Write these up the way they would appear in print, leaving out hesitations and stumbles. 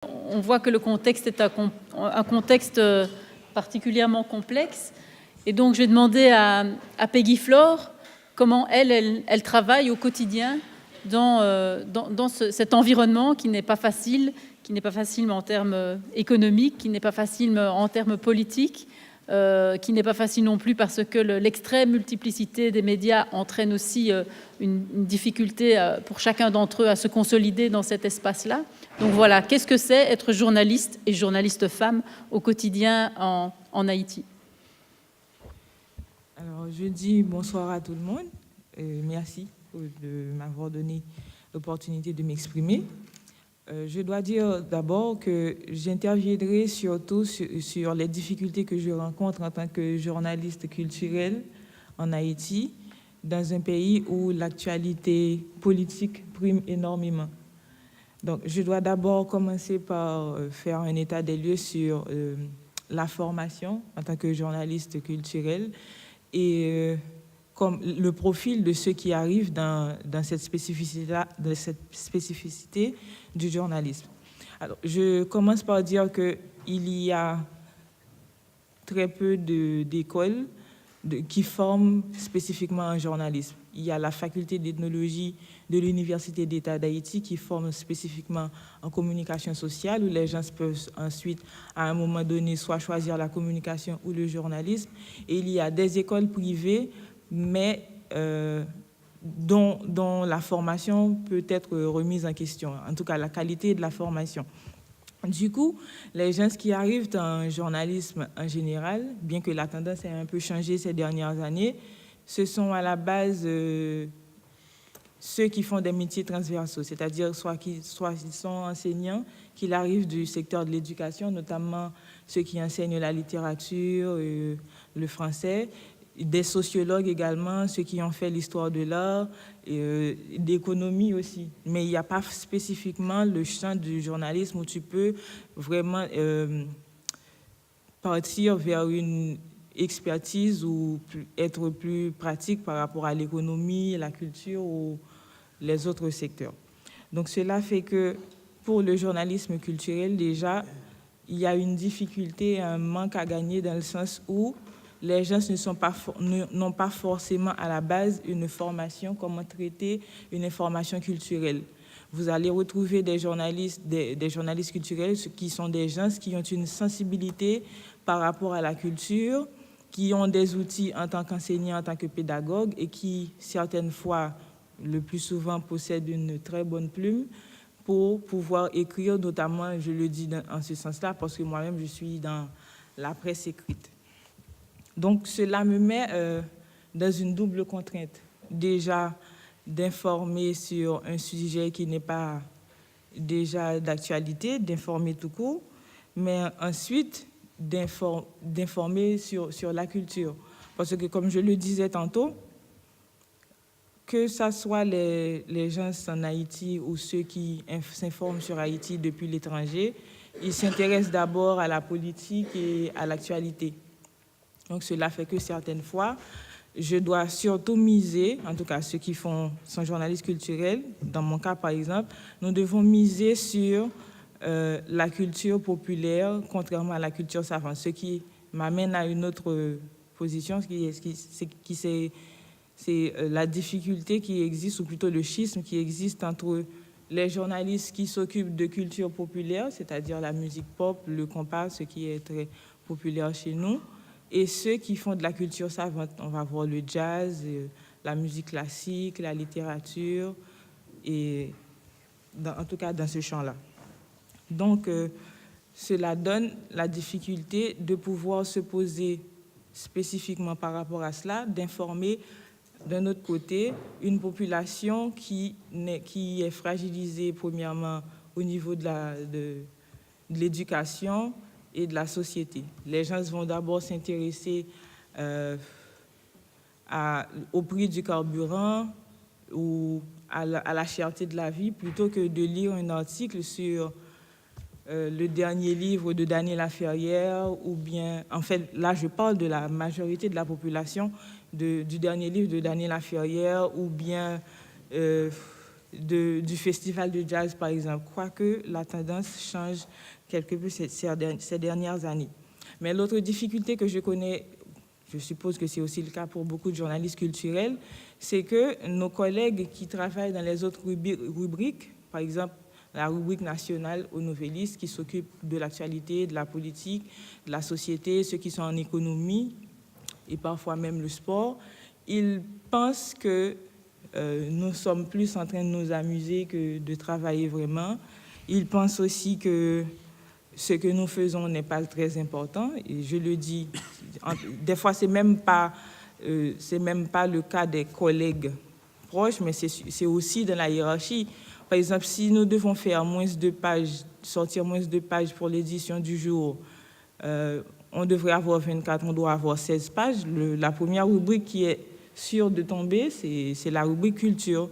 On voit que le contexte est un contexte particulièrement complexe. Et donc, j'ai demandé à Peggy Flore comment elle travaille au quotidien dans cet environnement qui n'est pas facile en termes économiques, qui n'est pas facile en termes politiques, qui n'est pas facile non plus parce que l'extrême multiplicité des médias entraîne aussi une difficulté pour chacun d'entre eux à se consolider dans cet espace-là. Donc voilà, qu'est-ce que c'est être journaliste et journaliste femme au quotidien en Haïti? Alors, je dis bonsoir à tout le monde. Merci de m'avoir donné l'opportunité de m'exprimer. Je dois dire d'abord que j'interviendrai surtout sur les difficultés que je rencontre en tant que journaliste culturel en Haïti, dans un pays où l'actualité politique prime énormément. Donc, je dois d'abord commencer par faire un état des lieux sur la formation en tant que journaliste culturel et comme le profil de ceux qui arrivent dans cette spécificité du journalisme. Alors, je commence par dire qu'il y a très peu d'écoles qui forment spécifiquement un journalisme. Il y a la faculté d'ethnologie de l'Université d'État d'Haïti qui forme spécifiquement en communication sociale, où les gens peuvent ensuite, à un moment donné, soit choisir la communication ou le journalisme. Et il y a des écoles privées, mais dont la formation peut être remise en question, en tout cas la qualité de la formation. Du coup, les gens qui arrivent dans un journalisme en général, bien que la tendance ait un peu changé ces dernières années, ce sont à la base ceux qui font des métiers transversaux, c'est-à-dire soit ils sont enseignants, qu'ils arrivent du secteur de l'éducation, notamment ceux qui enseignent la littérature, le français, des sociologues également, ceux qui ont fait l'histoire de l'art, d'économie aussi. Mais il n'y a pas spécifiquement le champ du journalisme où tu peux vraiment partir vers une expertise ou être plus pratique par rapport à l'économie, la culture ou les autres secteurs. Donc cela fait que pour le journalisme culturel, déjà, il y a une difficulté, un manque à gagner dans le sens où les gens n'ont pas forcément à la base une formation, comment traiter une information culturelle. Vous allez retrouver des journalistes culturels qui sont des gens qui ont une sensibilité par rapport à la culture, qui ont des outils en tant qu'enseignants, en tant que pédagogues et qui, certaines fois, le plus souvent, possèdent une très bonne plume pour pouvoir écrire, notamment, je le dis en ce sens-là, parce que moi-même, je suis dans la presse écrite. Donc, cela me met dans une double contrainte. Déjà, d'informer sur un sujet qui n'est pas déjà d'actualité, d'informer tout court, mais ensuite d'informer sur la culture. Parce que, comme je le disais tantôt, que ce soit les gens en Haïti ou ceux qui s'informent sur Haïti depuis l'étranger, ils s'intéressent d'abord à la politique et à l'actualité. Donc, cela fait que certaines fois, je dois surtout miser, en tout cas ceux qui sont journalistes culturels, dans mon cas par exemple, nous devons miser sur la culture populaire, contrairement à la culture savante, ce qui m'amène à une autre position, c'est la difficulté qui existe, ou plutôt le schisme qui existe entre les journalistes qui s'occupent de culture populaire, c'est-à-dire la musique pop, le compas, ce qui est très populaire chez nous, et ceux qui font de la culture savante. On va voir le jazz, la musique classique, la littérature, et en tout cas dans ce champ-là. Donc, cela donne la difficulté de pouvoir se poser spécifiquement par rapport à cela, d'informer d'un autre côté une population qui est fragilisée premièrement au niveau de l'éducation et de la société. Les gens vont d'abord s'intéresser au prix du carburant ou à la cherté de la vie plutôt que de lire un article sur le dernier livre de Daniel Laferrière ou bien, en fait, là je parle de la majorité de la population du dernier livre de Daniel Laferrière ou bien du festival de jazz, par exemple, quoique la tendance change quelque peu ces dernières années. Mais l'autre difficulté que je connais, je suppose que c'est aussi le cas pour beaucoup de journalistes culturels, c'est que nos collègues qui travaillent dans les autres rubriques, par exemple la rubrique nationale aux novellistes qui s'occupent de l'actualité, de la politique, de la société, ceux qui sont en économie et parfois même le sport, ils pensent que nous sommes plus en train de nous amuser que de travailler vraiment. Ils pensent aussi que ce que nous faisons n'est pas très important. Et je le dis, des fois, c'est même pas le cas des collègues proches, mais c'est aussi dans la hiérarchie. Par exemple, si nous devons faire moins de pages, sortir moins de pages pour l'édition du jour, on devrait avoir 24, on doit avoir 16 pages. La première rubrique qui est sûre de tomber, c'est la rubrique culture.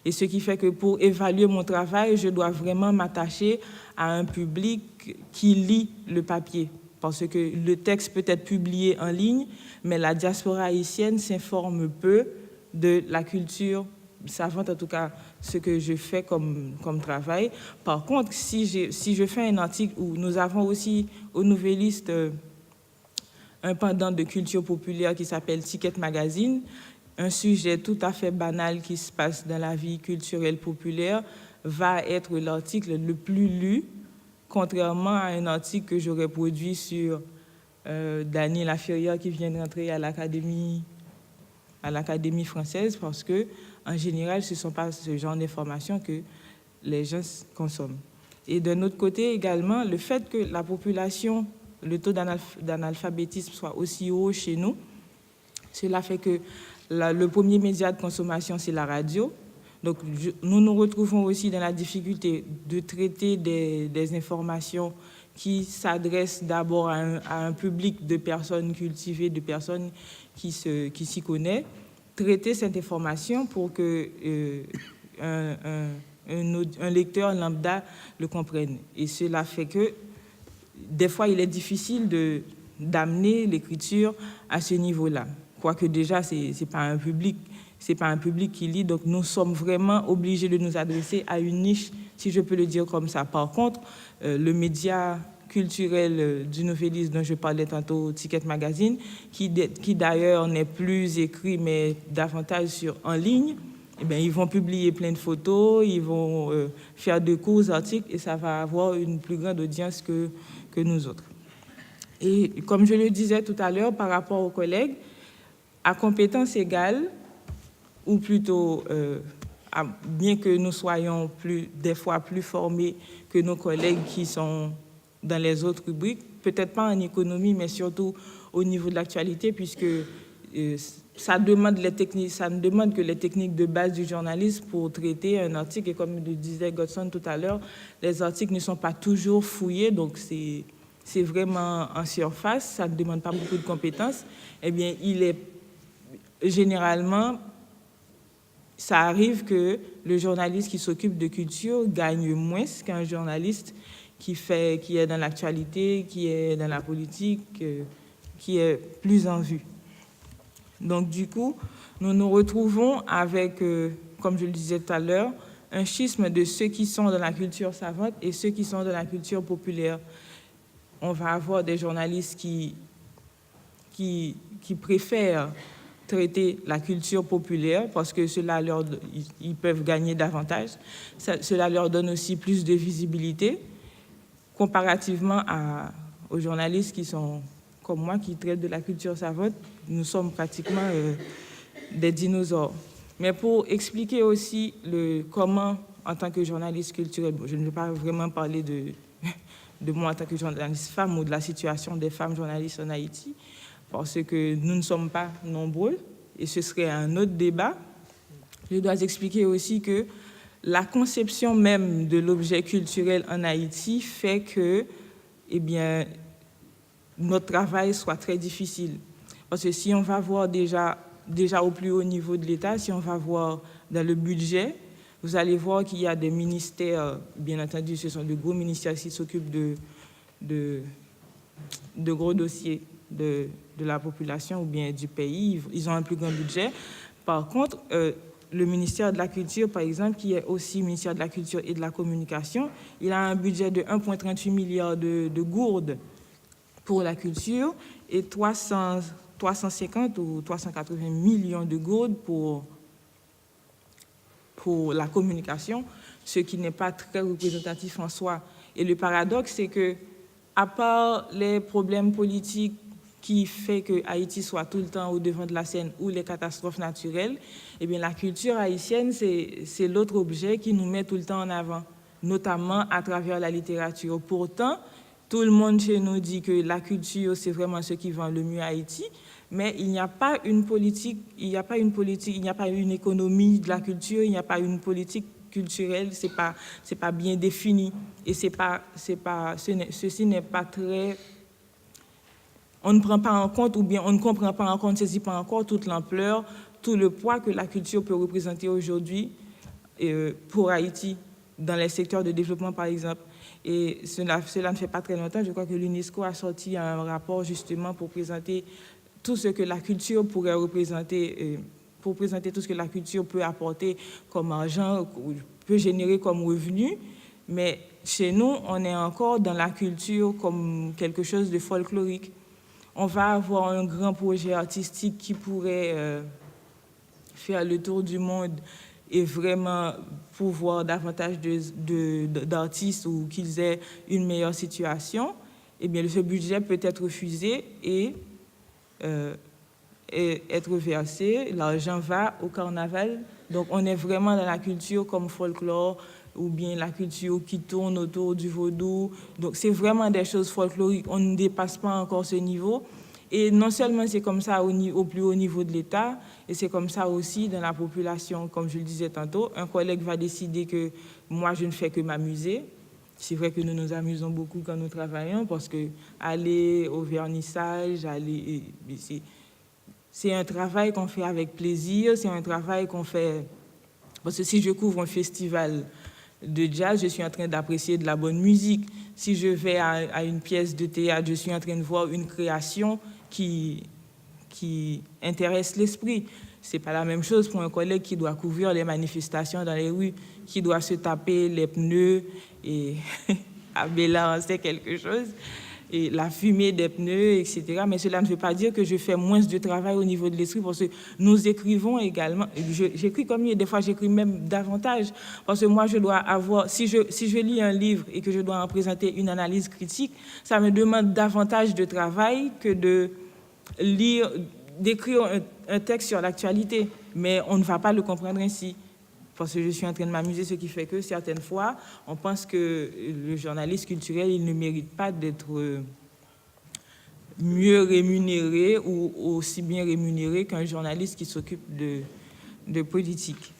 Et ce qui fait que pour évaluer mon travail, je dois vraiment m'attacher à un public qui lit le papier. Parce que le texte peut être publié en ligne, mais la diaspora haïtienne s'informe peu de la culture savante, en tout cas ce que je fais comme travail. Par contre, si je fais un article où nous avons aussi aux nouvellistes un pendant de culture populaire qui s'appelle Ticket Magazine, un sujet tout à fait banal qui se passe dans la vie culturelle populaire va être l'article le plus lu, contrairement à un article que j'aurais produit sur Daniel Laferrière qui vient d'entrer à l'Académie française, parce que en général, ce ne sont pas ce genre d'informations que les gens consomment. Et d'un autre côté également, le fait que la population, le taux d'analphabétisme soit aussi haut chez nous, cela fait que le premier média de consommation, c'est la radio. Donc, nous nous retrouvons aussi dans la difficulté de traiter des informations qui s'adressent d'abord à un public de personnes cultivées, de personnes qui s'y connaissent, traiter cette information pour que un lecteur lambda le comprenne. Et cela fait que, des fois, il est difficile d'amener l'écriture à ce niveau-là. Quoique déjà, c'est pas un public qui lit, donc nous sommes vraiment obligés de nous adresser à une niche, si je peux le dire comme ça. Par contre, le média culturel du novelliste dont je parlais tantôt, Ticket Magazine, qui d'ailleurs n'est plus écrit, mais davantage en ligne, eh bien, ils vont publier plein de photos, ils vont faire de courts articles et ça va avoir une plus grande audience que nous autres. Et comme je le disais tout à l'heure, par rapport aux collègues, à compétences égales, ou plutôt, bien que nous soyons des fois plus formés que nos collègues qui sont dans les autres rubriques, peut-être pas en économie, mais surtout au niveau de l'actualité, puisque ça demande que les techniques de base du journalisme pour traiter un article. Et comme le disait Godson tout à l'heure, les articles ne sont pas toujours fouillés, donc c'est vraiment en surface, ça ne demande pas beaucoup de compétences. Eh bien, généralement, ça arrive que le journaliste qui s'occupe de culture gagne moins qu'un journaliste qui est dans l'actualité, qui est dans la politique, qui est plus en vue. Donc, du coup, nous nous retrouvons avec, comme je le disais tout à l'heure, un schisme de ceux qui sont dans la culture savante et ceux qui sont dans la culture populaire. On va avoir des journalistes qui préfèrent traiter la culture populaire parce que ils peuvent gagner davantage. Cela leur donne aussi plus de visibilité comparativement aux journalistes qui sont comme moi, qui traitent de la culture savante. Nous sommes pratiquement des dinosaures. Mais pour expliquer aussi comment, en tant que journaliste culturel, je ne vais pas vraiment parler de moi en tant que journaliste femme ou de la situation des femmes journalistes en Haïti, parce que nous ne sommes pas nombreux, et ce serait un autre débat. Je dois expliquer aussi que la conception même de l'objet culturel en Haïti fait que, eh bien, notre travail soit très difficile. Parce que si on va voir déjà au plus haut niveau de l'État, si on va voir dans le budget, vous allez voir qu'il y a des ministères, bien entendu, ce sont de gros ministères qui s'occupent de gros dossiers de la population ou bien du pays. Ils ont un plus grand budget. Par contre, le ministère de la Culture, par exemple, qui est aussi ministère de la Culture et de la Communication, il a un budget de 1,38 milliard de gourdes pour la culture et 350 ou 380 millions de gourdes pour la communication, ce qui n'est pas très représentatif en soi. Et le paradoxe, c'est que, à part les problèmes politiques qui fait que Haïti soit tout le temps au devant de la scène ou les catastrophes naturelles, eh bien, la culture haïtienne, c'est l'autre objet qui nous met tout le temps en avant, notamment à travers la littérature. Pourtant, tout le monde chez nous dit que la culture, c'est vraiment ce qui vend le mieux à Haïti, mais il n'y a pas une politique, il n'y a pas une économie de la culture, il n'y a pas une politique culturelle, c'est pas bien défini et ceci n'est pas très... On ne prend pas en compte ou bien on ne comprend pas en compte, ne saisit pas encore toute l'ampleur, tout le poids que la culture peut représenter aujourd'hui pour Haïti, dans les secteurs de développement par exemple. Et cela ne fait pas très longtemps, je crois que l'UNESCO a sorti un rapport justement pour présenter tout ce que la culture pourrait représenter, pour présenter tout ce que la culture peut apporter comme argent, peut générer comme revenu. Mais chez nous, on est encore dans la culture comme quelque chose de folklorique. On va avoir un grand projet artistique qui pourrait faire le tour du monde et vraiment pouvoir davantage d'artistes ou qu'ils aient une meilleure situation. Eh bien, ce budget peut être refusé et être versé. L'argent va au carnaval. Donc, on est vraiment dans la culture comme folklore ou bien la culture qui tourne autour du vaudou. Donc, c'est vraiment des choses folkloriques. On ne dépasse pas encore ce niveau. Et non seulement c'est comme ça au plus haut niveau de l'État, et c'est comme ça aussi dans la population. Comme je le disais tantôt, un collègue va décider que moi, je ne fais que m'amuser. C'est vrai que nous nous amusons beaucoup quand nous travaillons, parce que aller au vernissage, c'est un travail qu'on fait avec plaisir, c'est un travail qu'on fait... Parce que si je couvre un festival de jazz, je suis en train d'apprécier de la bonne musique. Si je vais à une pièce de théâtre, je suis en train de voir une création qui intéresse l'esprit. Ce n'est pas la même chose pour un collègue qui doit couvrir les manifestations dans les rues, qui doit se taper les pneus, et à Béla, c'est quelque chose, et la fumée des pneus, etc. Mais cela ne veut pas dire que je fais moins de travail au niveau de l'esprit, parce que nous écrivons également. J'écris comme lui, et des fois j'écris même davantage, parce que moi je dois avoir, si je lis un livre et que je dois en présenter une analyse critique, ça me demande davantage de travail que d'écrire un texte sur l'actualité. Mais on ne va pas le comprendre ainsi, parce que je suis en train de m'amuser, ce qui fait que certaines fois, on pense que le journaliste culturel, il ne mérite pas d'être mieux rémunéré ou aussi bien rémunéré qu'un journaliste qui s'occupe de politique.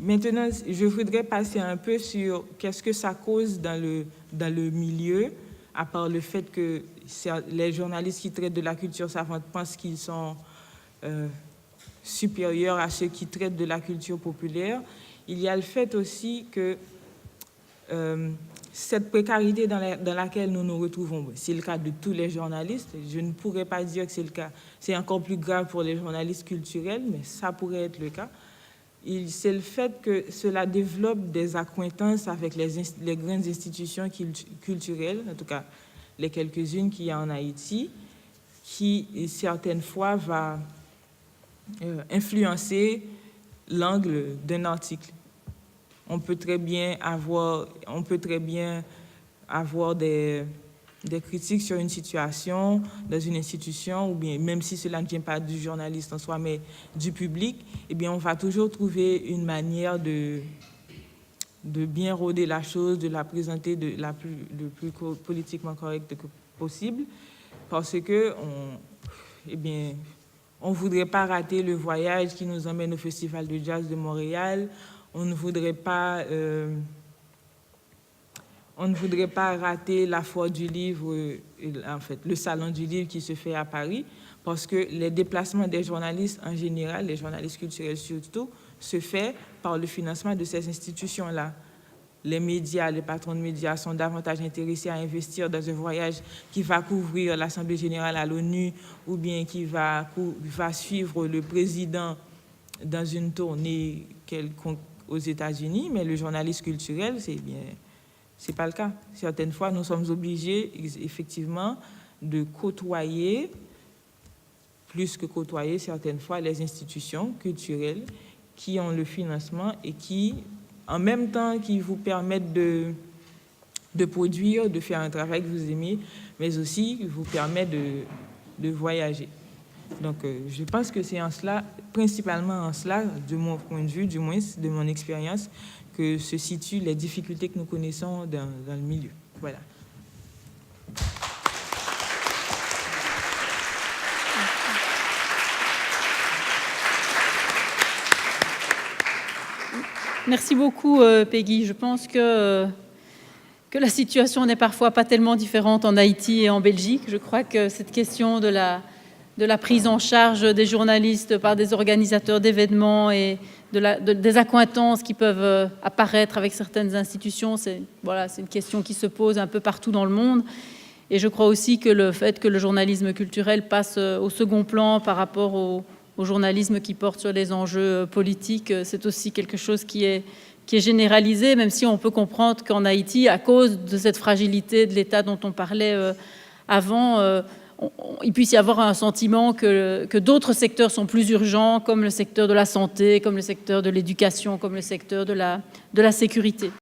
Maintenant, je voudrais passer un peu sur qu'est-ce que ça cause dans le milieu, à part le fait que les journalistes qui traitent de la culture savante pensent qu'ils sont supérieurs à ceux qui traitent de la culture populaire. Il y a le fait aussi que cette précarité dans laquelle nous nous retrouvons, c'est le cas de tous les journalistes. Je ne pourrais pas dire que c'est le cas. C'est encore plus grave pour les journalistes culturels, mais ça pourrait être le cas. C'est le fait que cela développe des accointances avec les grandes institutions culturelles, en tout cas les quelques-unes qu'il y a en Haïti, qui certaines fois va influencer l'angle d'un article. On peut très bien avoir des critiques sur une situation dans une institution, ou bien même si cela ne vient pas du journaliste en soi, mais du public, eh bien on va toujours trouver une manière de bien rôder la chose, de la présenter le plus politiquement correcte que possible, parce que on ne voudrait pas rater le voyage qui nous emmène au Festival de Jazz de Montréal. On ne voudrait pas rater la foire du livre, en fait, le salon du livre qui se fait à Paris, parce que les déplacements des journalistes en général, les journalistes culturels surtout, se fait par le financement de ces institutions-là. Les médias, les patrons de médias sont davantage intéressés à investir dans un voyage qui va couvrir l'Assemblée générale à l'ONU ou bien qui va suivre le président dans une tournée quelconque aux États-Unis, mais le journaliste culturel, c'est pas le cas. Certaines fois, nous sommes obligés, effectivement, de côtoyer, plus que côtoyer, certaines fois, les institutions culturelles qui ont le financement et qui, en même temps, qui vous permettent de produire, de faire un travail que vous aimez, mais aussi vous permet de voyager. Donc, je pense que c'est en cela, principalement en cela, de mon point de vue, du moins de mon expérience, que se situent les difficultés que nous connaissons dans le milieu. Voilà. Merci beaucoup, Peggy. Je pense que la situation n'est parfois pas tellement différente en Haïti et en Belgique. Je crois que cette question de la prise en charge des journalistes par des organisateurs d'événements et des accointances qui peuvent apparaître avec certaines institutions, c'est une question qui se pose un peu partout dans le monde. Et je crois aussi que le fait que le journalisme culturel passe au second plan par rapport au journalisme qui porte sur les enjeux politiques, c'est aussi quelque chose qui est généralisé, même si on peut comprendre qu'en Haïti, à cause de cette fragilité de l'État dont on parlait avant, il puisse y avoir un sentiment que d'autres secteurs sont plus urgents, comme le secteur de la santé, comme le secteur de l'éducation, comme le secteur de la sécurité.